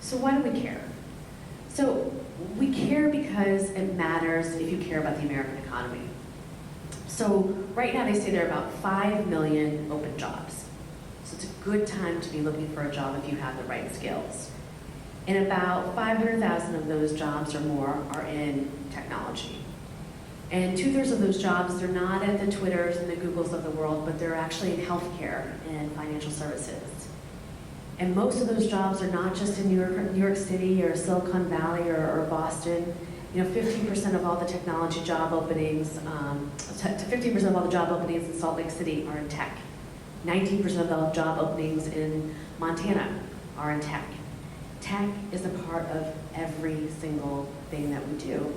So why do we care? So we care because it matters if you care about the American economy. So right now they say there are about 5 million open jobs. So it's a good time to be looking for a job if you have the right skills. And about 500,000 of those jobs or more are in technology. And 2/3 of those jobs, they're not at the Twitters and the Googles of the world, but they're actually in healthcare and financial services. And most of those jobs are not just in New York City or Silicon Valley or Boston. 50% of all the technology job openings, 50% of all the job openings in Salt Lake City are in tech. 19% of all job openings in Montana are in tech. Tech is a part of every single thing that we do.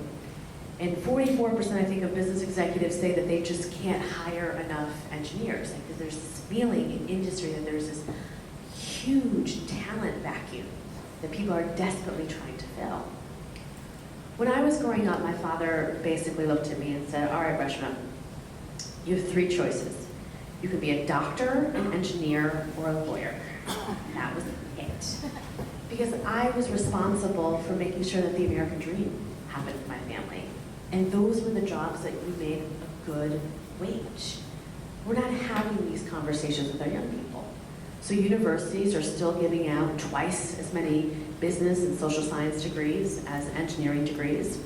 And 44%, I think, of business executives say that they just can't hire enough engineers. Like, there's this feeling in industry that there's this huge talent vacuum that people are desperately trying to fill. When I was growing up, my father basically looked at me and said, all right, Reshma, you have 3 choices. You could be a doctor, an engineer, or a lawyer. That was it. Because I was responsible for making sure that the American dream happened for my family. And those were the jobs that you made a good wage. We're not having these conversations with our young people. So universities are still giving out twice as many business and social science degrees as engineering degrees.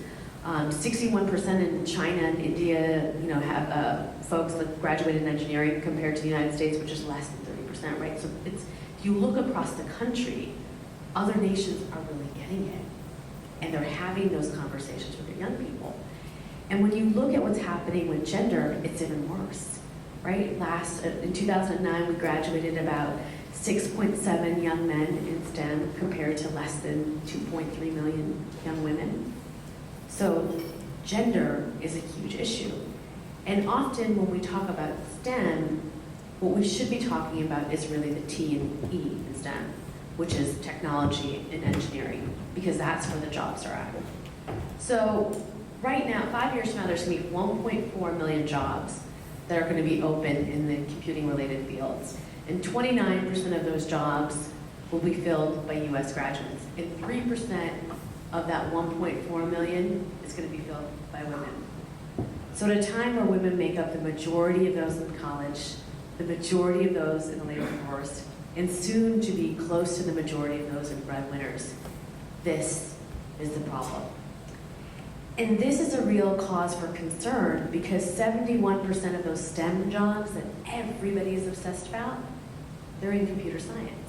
61% in China and India, have folks that graduated in engineering compared to the United States, which is less than 30%, right? So if you look across the country, other nations are really getting it. And they're having those conversations with their young people. And when you look at what's happening with gender, it's even worse, right? In 2009, we graduated about 6.7 young men in STEM compared to less than 2.3 million young women. So gender is a huge issue. And often when we talk about STEM, what we should be talking about is really the T and E in STEM, which is technology and engineering, because that's where the jobs are at. So right now, 5 years from now, there's going to be 1.4 million jobs that are going to be open in the computing-related fields. And 29% of those jobs will be filled by US graduates. And 3% of that 1.4 million is going to be filled by women. So at a time where women make up the majority of those in college, the majority of those in the labor force, and soon to be close to the majority of those in breadwinners, this is the problem. And this is a real cause for concern because 71% of those STEM jobs that everybody is obsessed about, they're in computer science.